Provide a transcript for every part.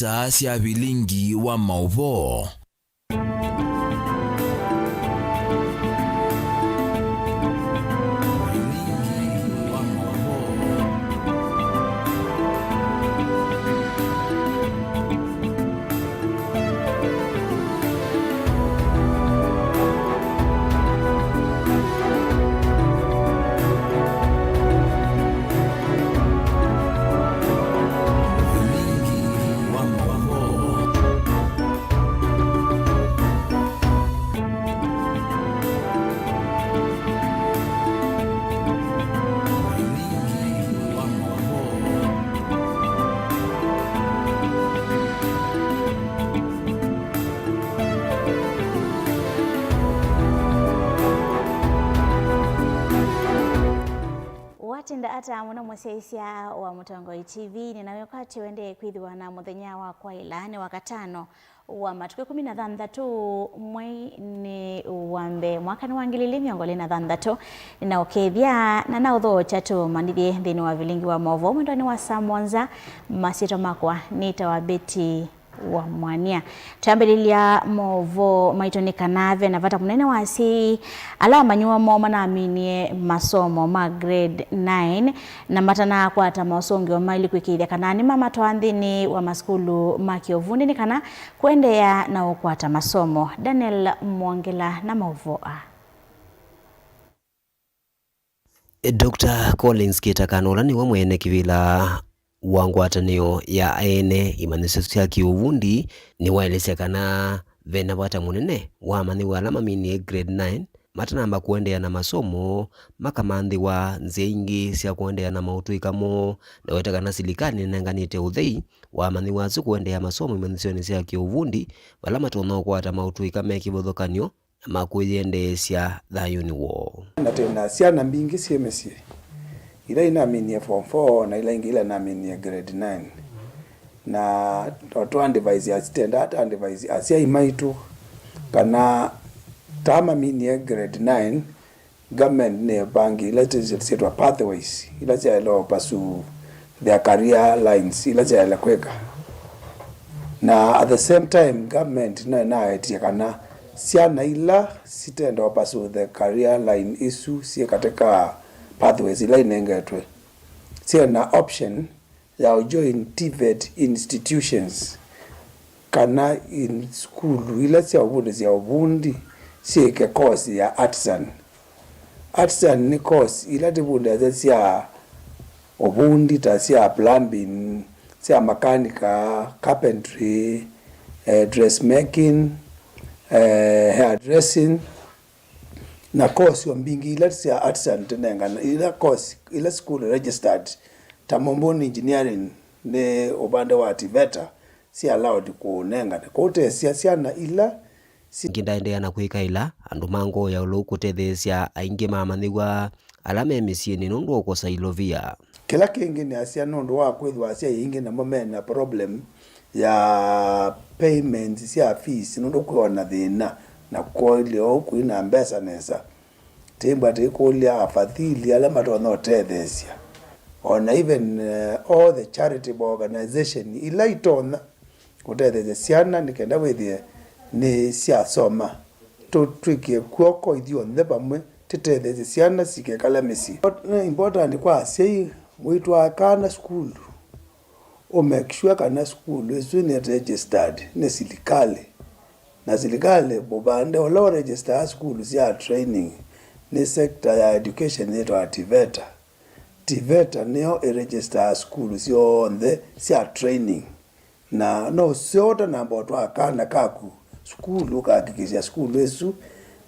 isaa cia vilingi wa mauvoo. Watinda ata muna museisia wa Mutongoi TV ni nawe wakati wende kwithiwa na muthenya wa kwa ilani wakatano wa matukio 16 mwezi wa mbe mwaka ni wa 2023 na ukethia na nautho chatu mandithie thini wa vilingi wa mauvoo mwendani wa Samonza masito makwa nita wa Beti wa Mwania tambelilia mauvoo maitonekanave na vata munene wasi alama nyuwa moma na aminie masomo ma grade 9 na matana kwa ata mausongi wa maili kwikithia kana ni mama toanthini wa maskulu makiovuni ni kana kuendea na ukwata masomo. Daniel Mwongela na mauvoo. Dr. Collins Kitakanola ni wa mwene kivila wa ngwatanio ya aene imanisho cia kiuvundi ni waelesya kana vena vata munene wa mani wa alama mini grade 9 matanamba kuendea na masomo makamanthi wa nzia ingi cia kuendea na mautuikamo na weta kana silikani nenganite uthei wa mani wa su kuendea masomo imanisho cia kiuvundi vala matono kwata mautuikame kivuthukanio makuyendeesya thayuni wo na tena ciana mbingi ciemesie ila inaminie form 4 na ila ingi ila inaminie grade 9 na to device ya standard and device asia imaitu kana tama minie grade 9 government ne bangi ila tsetwa pathways ila cha lo pasu their career lines ila cha la kweka na at the same time government na etia kana siana ila sitenda pasu the career line issue sie katika pathways ila inengetwe sio na option ya join TVET institutions kana in school ila sio ubundi sie ke course ya artisan ni course ila tibunda sia ubundi ta sia plumbing sia mechanical carpentry dressmaking hairdressing na course yo mbingi ila sia artisan tenengana ila course ila school registered tamomboni engineering ne obanda wa TVETA si allowed kunengana kote sia na ila ngindaendea na kwika ila andu mango ya ulu kutethesya aingi mamanigwa alame misieni nundu okosa ilovia kila kingi ni asia nundu wa kwithwa asia ingi na momena problem ya payment sia fees nundu kuona thina na kuolio kuina mbesa nesa timba tikulia afadhili ala matono tethesya on even all the charitable organization ila itona kutethesya siana nikenda withie ni sia soma to tricky kwoko idio ndebamwe titethesya siana sikekala misi important kwa sei witwa kana school o make sure kana school is registered ne silikale na silikale bobande ola register school sia training ni sector ya education yetu TVETA TVETA neo register school sio the sia training na no sio na mboto akana kaku school ukahakikisha school yesu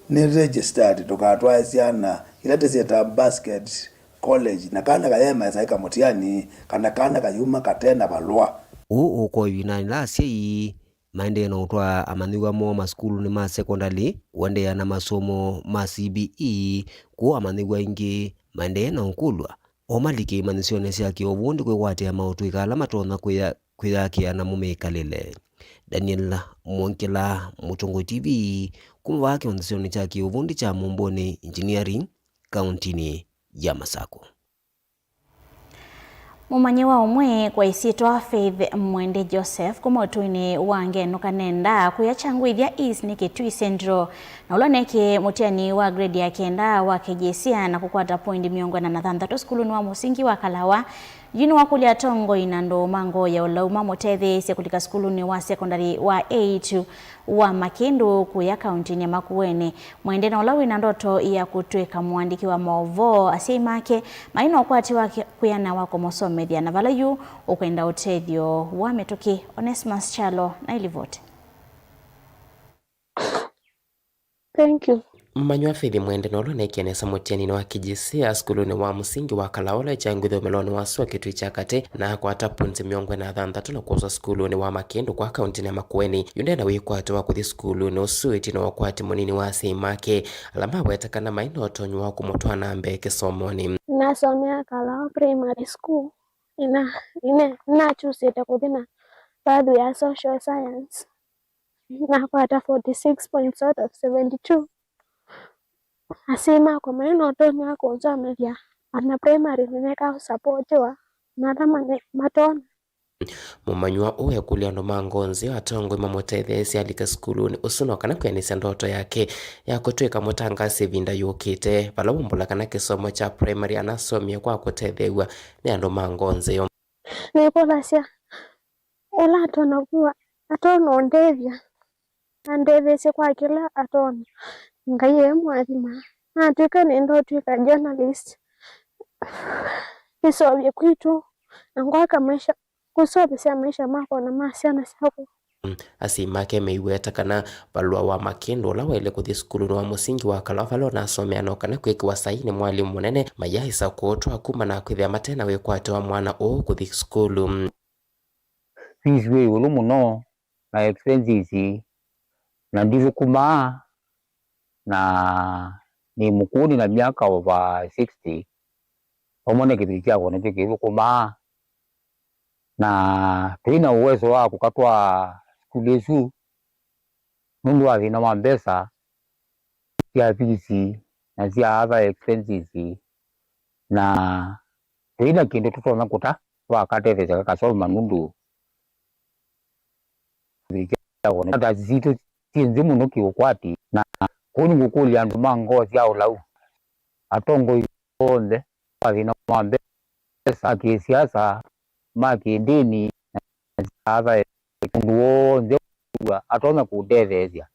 ni registered tukatwa siana ila teseta basket college na kana kayema saika mutiani kana kayuma katena balwa uko yunani sei maende na utwa amaniwa mo maskulu ni ma secondary wende na masomo ma CBE ku amaniwa ingi maende na unkulwa omalike manisione cia kiovundi kwigwatia mautu ikala matona kwiyakia na mumekalile. Daniel Mwongela, Mutongoi TV, kumwake manisione cia kiovundi cha Mumboni Engineering kauntini ya Masako. Mumanyi wa umwe kwa isitwa Faith Mwende Joseph kumotwini wange nukanenda kuyachangwithia East Kitui Central na uloneke mutiani wa grade ya kenda wa KJC na kukwata point 46 skuluni wa musingi wa Kalawa yini wakulia tongo inando mango ya ulauma mothethe sekulika skuluni wa secondary wa 8 wa Makindu kuya kaunti ya Makueni. Mwende na ulawi na ndoto ya kutweka mwandiki wa maovo asimake maino kwati wake kuyana wako mosomethia na valayu ukwenda utethio wa Metoki Onesmus Chalo na ilivote. Thank you. Mmanywa Faith Mwende nolo nekianesa mutiani wa KJC skuluni wa musingi wa Kalaola changwitho meloni wa swa Kitui Chakate na kwata punti 46 na kuoza skuluni wa Makindu kwa kaunti ya Makueni yundena wikwata wa kuthi skuluni usuiti na wakwati munini wa Asimake alama wetakana maino otonyu wa kumotwana mbe kisomoni. Nasomea Kalawa Primary School. Ina chusite kuthina padu ya social science. Na kwata 46 points out of 72. Asima kwa maino otonyu wa kuzomethia ana primary nineka supportiwa na thama matona. Mumanywa uwe kulia ndo mangonzi atongo imamotethesi alika skuluni usuno kana kwenisa ndoto yake ya kutwika mutangasi vinda yukite pala umbula kana kisomo cha primary anasomia kwa kutethewa ni ando mangonzi yo. Nipolasia ula atona kuwa atona ondevia andevesi kwa kila atona ngaye mwathima na tuika nendo tuika journalist kisobye kwitu ngwaka maisha kusobya maisha mako na masiana sako. Asimake meiweta kana balua wa Makindu la wele kuthi skuluni wa musingi wa Kalawa lo nasomea no kana kwikiwa saini mwalimu munene mayaisa kuotwa akuma na kwithia matena wikwate wa mwana o kuthi skulu. Fees we ulu muno na expenses na ndivu kuma na ni mukuni na miaka over 60 omone kitu chako na kivu kuma na tuina uwezo wa kukatwa skuli zu mundu wa vina mambesa ya visi na zia other expenses na tuina kindu tutona kuta wakatetheza kakasoma mundu na zito tinzi muno kiukwati na kuni ngukuli andu mangozi au lau atongo yonde wa vina mambesa kisiasa maki dini ava kunduo atona kudevezia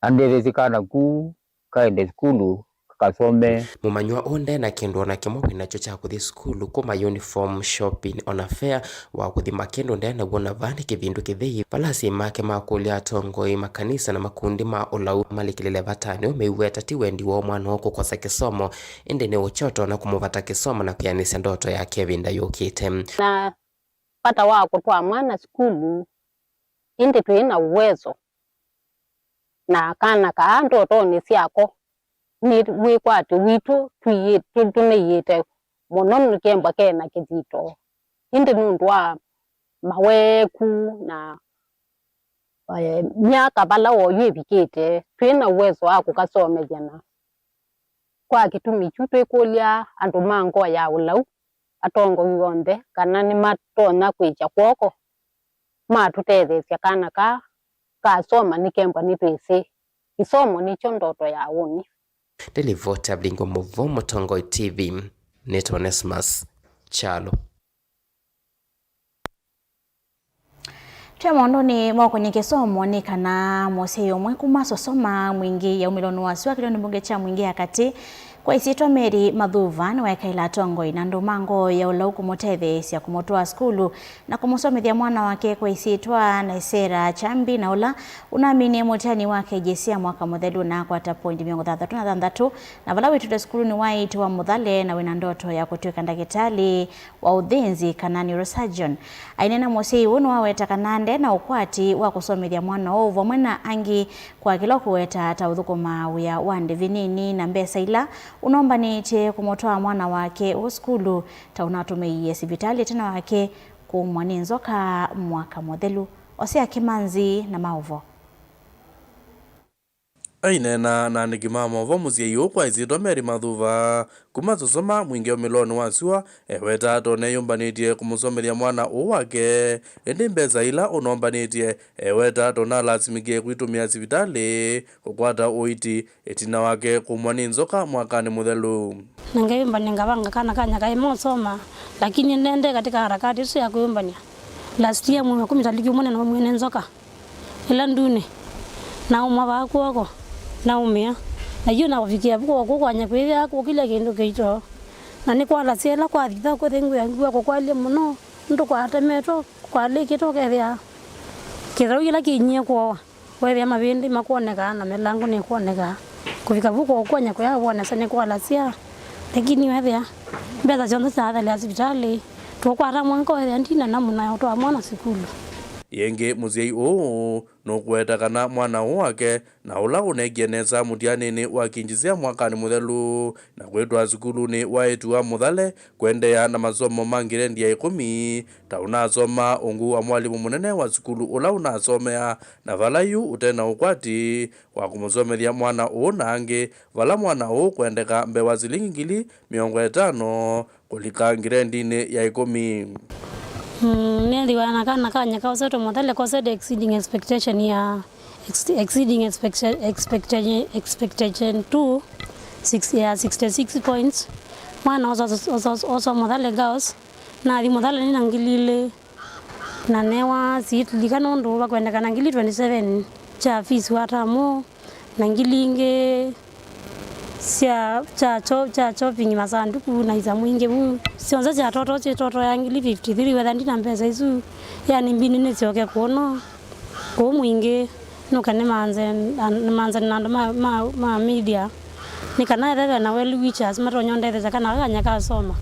andevezikana ku kaende skulu kasome. Mumanywa onde na kindu na kimo winacho cha kuthi skulu kuma uniform shopping on a fair wa kuthi Makindu ndena wona vani kivindu kithi palasi make makulia tongo makanisa na makundi ma ulau malikilele vatani umeiweta tiwendi wa mwana wako kosa kisomo ende ne uchoto na kumuvata kisomo na kuyanisa ndoto ya Kevin Dayokite na pata wako twa mwana skulu indi tuina uwezo na kana ka ndoto ni siako ni wikwati witu tuneyite monono kemba kena kizito indi nundwa maweku na miaka bala oyo ebikite tuina uwezo wako kasome jana kwa kitumi chuto ikulia andu mango ya ulau atongo yonde kana ni matona kwicha kwoko matutethesya kana kasoma nikemba nitwisi isomo nicho ndoto ya uni. Delivota blingo muvomo Tongo TV Neto Onesmus Chalo. Chamondoni mwako nikesomo ni kana moseyo mwe kumasosoma mwingi ya umilonu waswa kiloni mbunge cha mwingi ya kati kwa isitwa Mary Madhuvan wekaila tongo inando mango ya ulauku mothethe sia kumotoa skulu na kumusomethia mwana wake kwa isitwa Naisera Chambi na ula unamini mutiani wake jesia mwaka muthelu na kwata point 33 na vala witude skulu ni waitu wa Muthale na wina ndoto ya kutwika ndagitali wa uthinzi kana neurosurgeon. Ainena mosei unu waweta kanande na ukwati wa kusomethia mwana ovo mwena angi kwa kilo kuweta ata uthukuma wia wande vinini na mbesa ila unomba niche kumotoa mwana wake uskulu taunatumiie sibitali tena wake kumwani nzoka mwaka muthelu Osea Kimanzi na Maovo. ainena na nigima movo muziei ukwa izitwa Mary Mathuva kuma tusoma mwingi o miloni wasua eweta atone yumbanitie kumusomeria mwana uwake indi mbesa ila unombanitie eweta atona lazimikie kwitumia sivitali kukwata uiti etina wake kumwa ni nzoka mwakani muthelu nangeyumbania ngavanga kana kanya kaimosoma lakini nende katika harakati isu ya kuyumbania last year mwezi wa 10 tariki umone na mwene nzoka ila ndune na umwa bakuoko na umia na yuna kufikia buko kwanya kwithia ko kile kindu kiito na ni kwala ciela kwa thitha ko thengu yangu ko kwali muno ndo kwa temeto kwa leki to kethia kithau ila kinyie kwa wethia mabindi makuoneka na melango ni kuoneka kufika buko kwanya kwa yabona sane kwala cia lakini wethia mbeza ciondo cia thale hospitali to kwara mwanko wethia ndina na muna to amwana sikulu yenge muziei uu nukweta kana mwana wake na ula unegie nesa mutianini wakinjizia mwakani muthelu na kwitwa sukuluni waetua muthale kuendea na masomo mangirendi ya 10 ta unasoma ungu wa mwalimu munene wa sukulu ula unasomea na valayu utena ukwati wa kumusomethia mwana uu nangi vala mwana uu kuendeka mbewa silingi 50 kulika ngirendini ya 10 Neli wana kana kanya kwa soto modele kwa soto exceeding expectation 2 66 points mwana oso modele gaos na di modele ni nangilile na newa sitlika nondo bakwenda kana ngili 27 cha fees watamo nangilinge sia cha shopping masanduku na iza mwingi bu sionza cha toto yangili 53 whether ndina mpesa isu yani mbini ne sioke kuono ko mwingi nukane manze na ma media nikana thega na well witches matonyonde thega kana kanya ka soma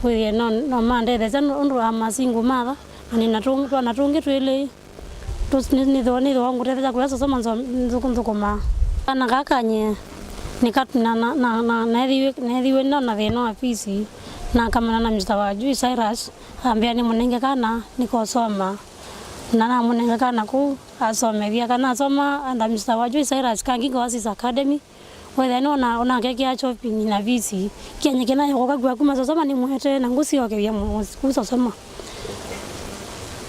we no mande thega ndo amasingu mara ani natungi twele ni wangu thega kwa soma nzukuma kana kakanye nikatuna na ediwe na thino afisi na kama na Mr. Wajui Cyrus ambia ni munenge kana nikosoma na munenge kana ku asomethia kana asoma and Mr. Wajui Cyrus kangi Oasis Academy whether no na keke ya shopping na visi kianye kena yoka kwa kuma soma ni mwete na ngusi yoke ya kusoma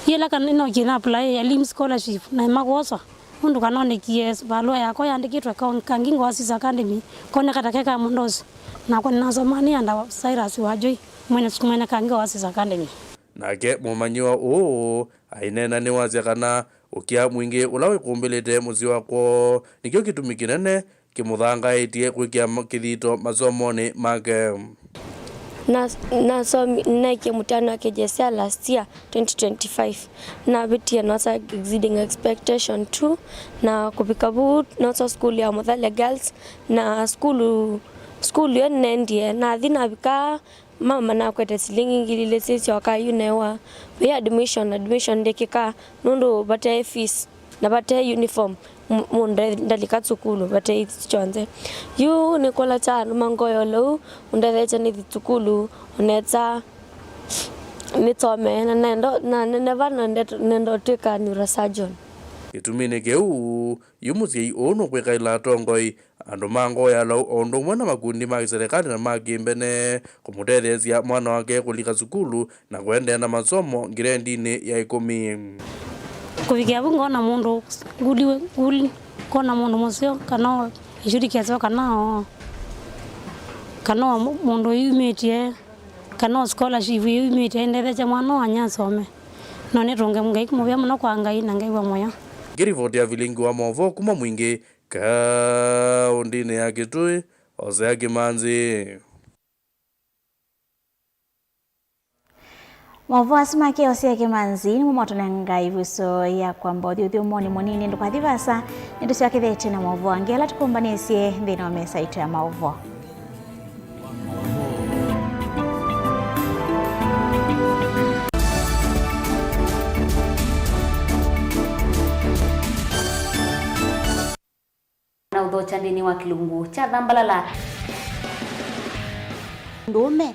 yela kana no kina apply elimu scholarship na makosa undu kanone kies balua yako yandikitwe kangi Oasis Academy kone katakeka mundozi na kwa nasomani anda Cyrus Wajui mwene kangi Oasis Academy nake mumanyiwa uu ainena ni wazia kana ukia mwingi ula wikumbilite muzi wako nikio kitumi kinene kimuthangaitie kwikia kithito masomoni make na so nike mutano wa KJSEA last year 2025 na bitia nasa exceeding expectation 2 na kupikabu nasa school ya Muthale Girls na school yo nendie na thina bika mama na kwete silingi ngilile sisi wakayunewa be admission dekika nundu bate fees na bate uniform munde ndalika tsukulu bate ichonze yu nikola cha mangoyo lo undelecha ni tsukulu unetsa nitsome na never nendo tika neurosurgeon itumine keu yumuzi ono kwekaila tongoi andu mango ya lau ondo mwana makundi ma serikali na magimbene kumutethesia mwana wake kulika sukulu na kuendea na masomo ngirendini ya 10 kufikia bungo na mundu guli kona mundu musio kana ishuri kezo kana mundu yumetie kana scholarship yumetie ndethecha mwana anyasome none ronge mungai kumubya muno kwa ngai na ngai wa moyo girivoti ya vilingi wa movo kuma mwingi kaundini ya Kitui Hosea Kimanzi Movo asimake Hosea Kimanzi ni mumoto na ngai vuso ya kwamba uthio moni monini ndo kwathivasa ndo cia kithete na movo angela tukombanesie thina wa mesa itu ya movo na udhocha ndini wa kilungu cha Thambalala ndume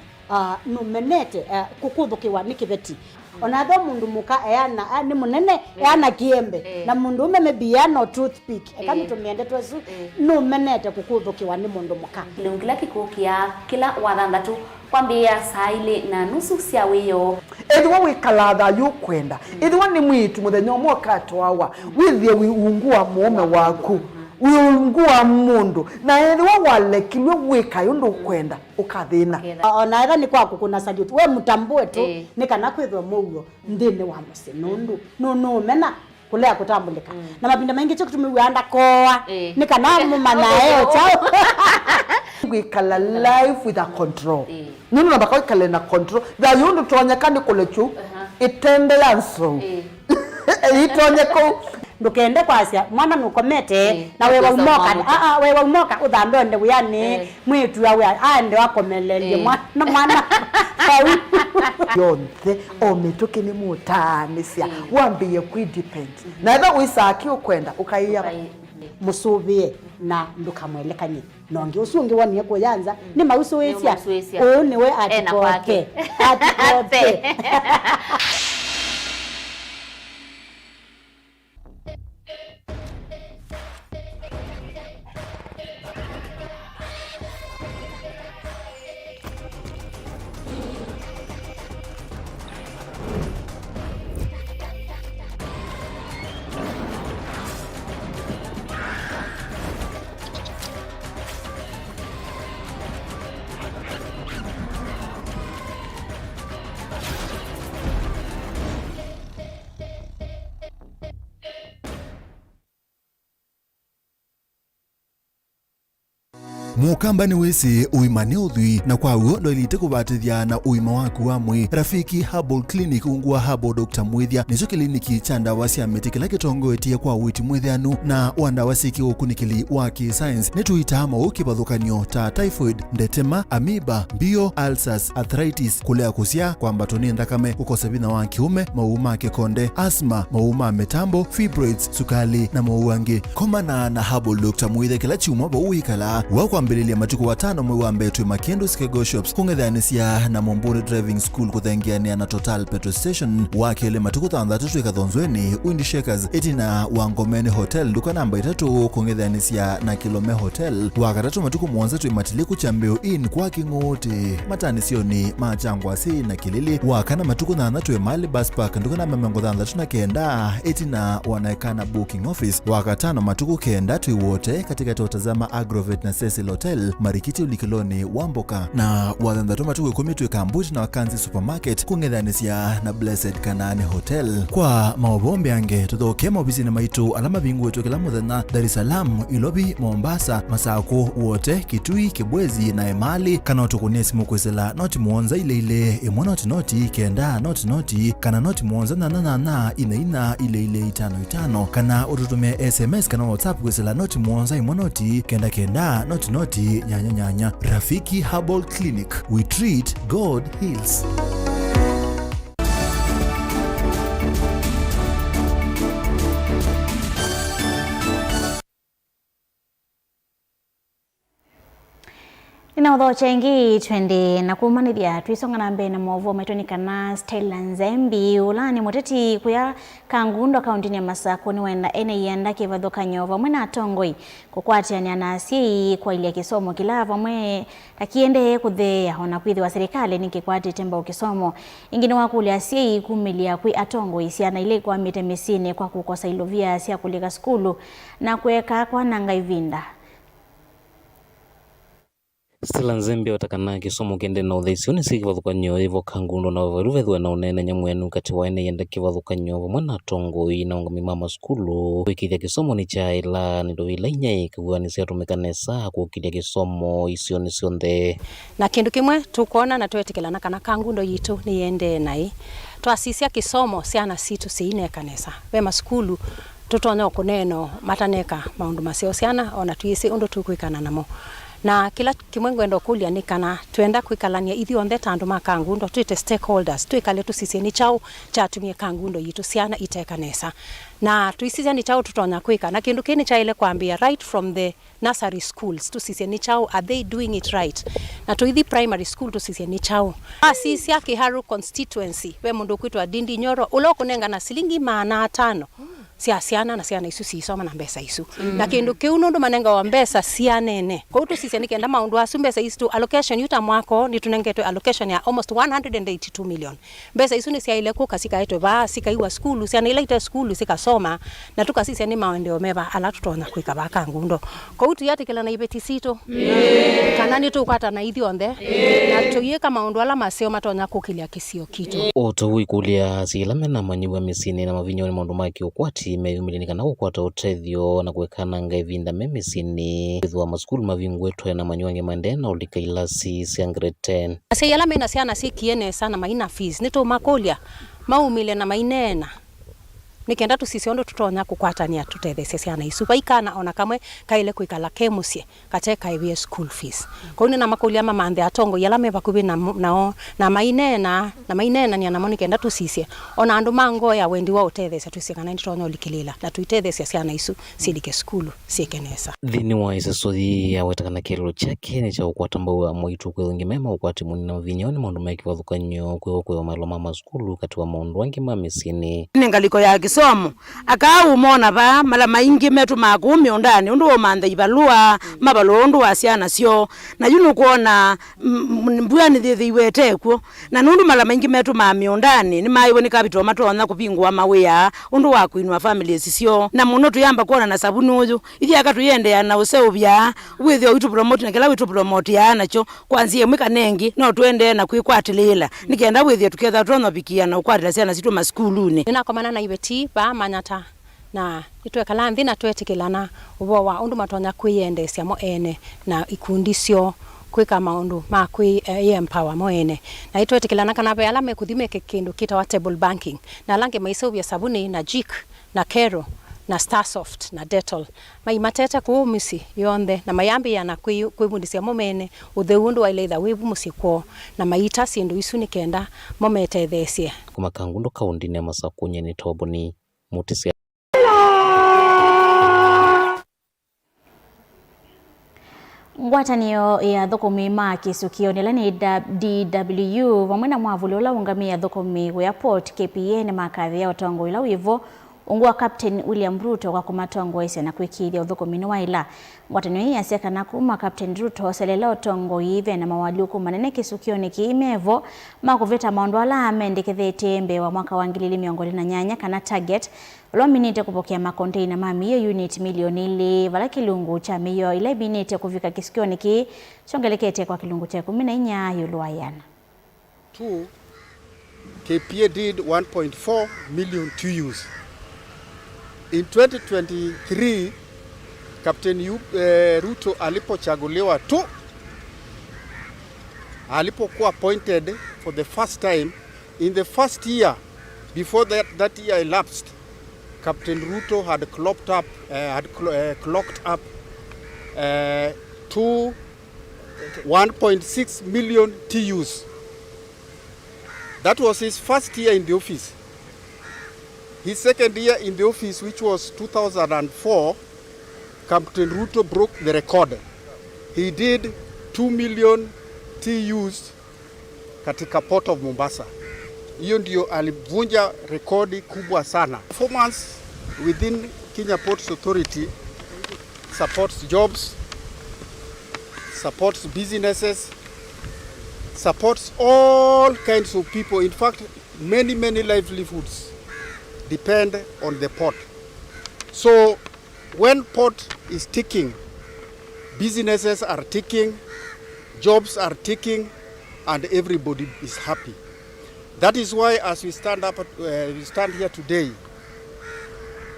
numenete kukuthukiwa ni kibeti onatho mundu muka eana ni munene eana kiembe na mundu umeme biano toothpick ekamitumende twesu numenete kukuthukiwa ni mundu muka lungila kikukia kila wathandatu kwambia saa ile na nusu cia wiyo edwa wikalatha yukwenda edwa ni mwitu muthenya umwe katwawa withie wiungua mume waku wiungua mundu na edwa walekilwe wika yundu kwenda ukathina ona ega ni kwaku kuna salute we mutambue tu ni kana kwithwa mugo ndine wa musi nundu no mena kulea kutambulika na mapinda mengi cyo kutumiwanda koa ni kana mumana eo chao wikala life with a control nunu nabaka wikala na control da yundu tonyekani kulechu itende yanso itonyeko ndukende kwasia mwana nukomete na wewe umoka wewe umoka uthambe nde yani mwitu yawe ande wakomelelie mwana sawi yonthe omituki ni mutanisia wambie ku depend na eba wisaki ukwenda ukaiya musubie na ndukamwelekanye nonge usungi wani ko yanza ni mauso wesia ni we atikote Mukamba ni wese uimane uthui na kwa uo ndo ilite kubatithia na uima waku wa mwi Rafiki Herbal Clinic ungua Herbal Dr. Mwithia nicho kliniki cha ndawa cia miti kila kitongoetie kwa witi mwithianu na wandawa siki ukunikili wa science nituita maukibadhukanio ta typhoid, ndetema, amoeba, bio, ulcers, arthritis, kulea kusia kwa mbatoni ndakame, kukosa bina wa kiume, mauma kikonde, asthma, mauma metambo, fibroids, sukali na mauangi. Komana na Herbal Dr. Mwithia kila chiuma ba uikala wakwa mbeleli ya matuku watano mwe wa mbetwe Makendo Skego Shops kungethanisia na Momburi Driving School kuthengiania na Total Petrol Station wakele matuku thanthatu ikathonzweni Windy Shakers etina Wangomeni Hotel duka namba 3 kungethanisia na Kilome Hotel wakatatu matuku mwanza tuimatiliku cha Mbeo Inn kwa Kingote matanisioni machangwa si na Kilili wakana matuku thanthatu Mali Bus Park duka namba 39 etina wanaekana Booking Office wakatano matuku kenda tuiwote katika totazama Agrovet na Cecil Hotel Marikiti ulikiloni Wamboka na wathanthatu matuku 10 tuikambuti na Wakanzi Supermarket kungethanisia na Blessed Kanani Hotel. Kwa maobombe ange tuthoke mobisi na maitu alama bingu wetu kila muthenya Dar es Salaam, Ilobi, Mombasa, Masako wote Kitui, Kibwezi na Emali kana utukunie simu kwesela noti muonza ile imwe noti kenda noti kana noti muonza na ina ile 55 kana ututumia SMS kana WhatsApp kwesela noti muonza imwe noti kenda noti nyanya. Rafiki Herbal Clinic, we treat, God heals. Ina udho chengi twende na kumanithia twisonga na mbe na mwovo maitoni kana Stella Nzembi ulani muteti kuya Kangundo kaunti ya Masako ni wenda ene yenda kivadhoka nyova mwena atongoi kukwatia ni anasi kwa ili ya kisomo kilava mwe takiende kudhe hona kuidhi wa serikali nikikwati temba ukisomo ingine wakuli asiye kumilia kui atongoi siana ile kwa mitemesine kwa kukosa ilovia asiya kulika skulu na kueka kwa nanga ivinda. Stella Nzembi watakana kisomo kende na uthaisioni si kivadhuka nyo evo Kangundo na wavaruvethwe na unene nyamwenu kati waene yenda kivadhuka nyo mwana tongo ina ungami mama skulu wikithia kisomo ni cha ila nido ila inyai kivua nisi atumekanesa kukithia kisomo isioni sionthe na kindu kimwe tukona na twetikilana kana Kangundo yitu ni yende nai twasisia kisomo siana situ siine kanesa wema skulu tutonya kuneno mataneka maundu masio siana ona tuisi undu tukwikana namo na kila kimwe ngwendo kulia ni kana twenda kwikalania ithiothe tandu ma Kangundo twite stakeholders twikale tusisieni chao chatumie Kangundo yitu ciana itekanesa na tuisisieni chao tutonya kwika na kindu kini cha ile kwambia right from the nursery schools tusisieni chao, are they doing it right, na tuithi primary school tusisieni chao asisi ya Kiharu constituency we mundu kwitwa Dindi Nyoro ulokunenga na silingi 500 ciana na ciana isu cisoma na mbesa isu na kindu kiu nundu manenga wa mbesa cia nene kwa utu sisi nikenda maundu asu mbesa isu allocation yuta mwako ni tunengetwe allocation ya almost 182 million mbesa isu ni cia ile ku kasika etwe ba sikaiwa school ciana ile ite school sikasoma na tukasisi ni maendeleo meva ala tutona kwika ba Kangundo kwa utu yatikela na ibeti sito kana ni tukwata na ithi onthe na tuyeka maundu ala maseo matonya kukilia kisio kitu oto ikulia silame na manyiwa misini na mavinyoni maundu maki ukwati meyumilinika na ukwata utethio na kuwekana ngaivinda memisini wa maskulu mavingwetwe na manywange mandena ulika ilasi siangre 10 aseyala mena siana sikiene sana maina fees nito makolia maumile na mainena nikenda tusisiondo tutonya kukwatania tutethese ciana isu baikana ona kamwe kaile kuikala kemusie kateka iwe school fees koni na makulia mamande atongo yala meba kubi na mainena ni anamoni kenda tusisie ona andu mango ya wendi wa utethese tusikana nditonya ulikilila na tuitethese ciana isu silike school sikenesa thini wa isesothi ya wetakana kirilo chake ni cha ukwatamba moitu kwelungi mema ukwati munina vinyoni maundu meki wathukanyo kwe maloma maskulu kati wa maundu wangi mamisini nengaliko ya kisomo akau mona ba mala maingi metu makumi ondani undu omanda ibalua mabalo undu wasiana sio na yuno kuona mbwani thiwetekwo na nundu mala maingi metu mamiondani ni maiwe ni kapito matona kupingwa mawea undu wa kuinwa families sio na muno tuyamba kuona na sabuni uyu ithi akatuyende ya na useubya withio witu promote na kila witu promote ya nacho kwanzie mwika nengi no tuende na kuikwatilila nikenda withio tuketha tona bikia na ukwatila ciana situ maskuluni nina komana na ibeti ba manyata na itwekala nthi na twetikilana ubo wa undu matonya kwiyendesya mo ene na ikundisyo kwika maundu ma kwi empower mo ene na itwetikilana kana be ala mekuthimeke kindu kita wa table banking na lange maisovya sabuni na jik na kero na Starsoft na Dettol maimatete kuumisi yonde na mayambi yana kwibundisya momene utheundu wa ileitha wibu musikwo na maita sindu isu nikenda mometethesie kuma Kangundo kaundini ya Masakunye ni toboni mutisia ngwatanio ya thukumi ma kisukio nilani DW vamwe na mwavuli ula ungamia thukumi wa port KPN makathi ya utongo ila wivo ungwa Captain William Ruto kwa kumatongo ise na kwikithia uthukumi wa ila ngwatanio hii yasiaka na kuma Captain Ruto selela utongo ive na mawaluku manene kisukio ni kiimevo makuveta maundu ala amendekethete mbe wa mwaka wa 2024 kana target ulominite kupokea makonteina mamiyo unit milioni ili vala kilungu cha miyo ila ibinite kufika kisikio niki chongelekete kwa kilungu cha 14 yuluayana. 2. KPA did 1.4 million TUs. In 2023, Captain Ruto alipochaguliwa tu, alipokuwa appointed for the first time, in the first year, before that year elapsed, Captain Ruto had clocked up to 1.6 million TUs. That was his first year in the office. His second year in the office, which was 2004, Captain Ruto broke the record. He did 2 million TUs katika Port of Mombasa. Hiyo ndio alivunja rekodi kubwa sana. Performance within Kenya Ports Authority supports jobs, supports businesses, supports all kinds of people. In fact, many livelihoods depend on the port. So when port is ticking, businesses are ticking, jobs are ticking, and everybody is happy. That is why, as we stand here today,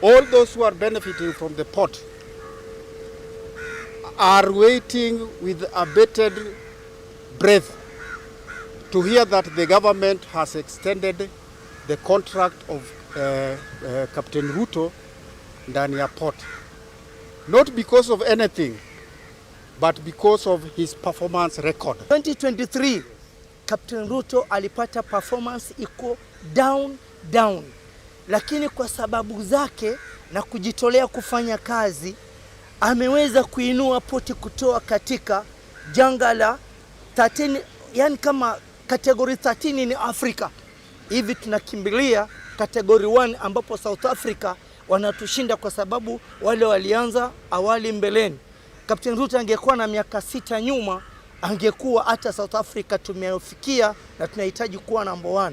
all those who are benefiting from the port are waiting with a bated breath to hear that the government has extended the contract of Captain Ruto ndani ya port. Not because of anything, but because of his performance record. 2023 Captain Ruto alipata performance iko down, lakini kwa sababu zake na kujitolea kufanya kazi ameweza kuinua poti kutoa katika janga la 13, yani kama category 13 ni Afrika. Hivi tunakimbilia category 1 ambapo South Africa wanatushinda kwa sababu wale walianza awali mbeleni. Captain Ruto angekuwa na miaka 6 nyuma, angekuwa hata South Africa tumefikia na tunahitaji kuwa number 1.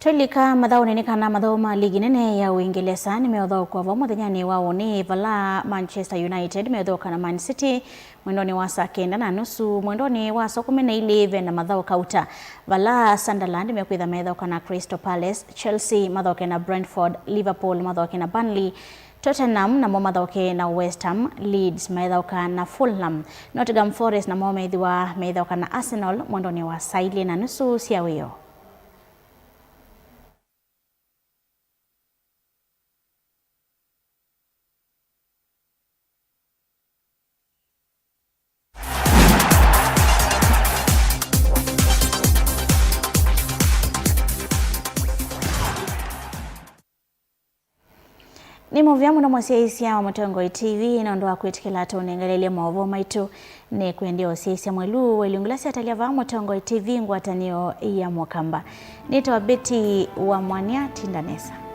Tulika madhao nenikana madhao ligi nene ya Uingereza nimeodhao kwa vamo muthenyani wao ni vala Manchester United meodhoka na Man City mwendoni wa saa 9:30 mwendoni wa saa 12 na madhao kauta vala Sunderland mekwitha medhoka na Crystal Palace, Chelsea madhoke na Brentford, Liverpool madhoke na Burnley, Tottenham na madhoke na West Ham, Leeds medhoka na Fulham, Nottingham Forest na medhoka na Arsenal mwendoni wa saa 2:30 siawio. Ni movia muno mwasiaisia wa Mutongoi TV na ndoa kwetikila tunengelele maovo maitu ne kuendia osiaisia mwelu weliungulasi atalia va Mutongoi TV ngwatanio ya mwakamba. Nito Beti wa Mwania Tindanesa.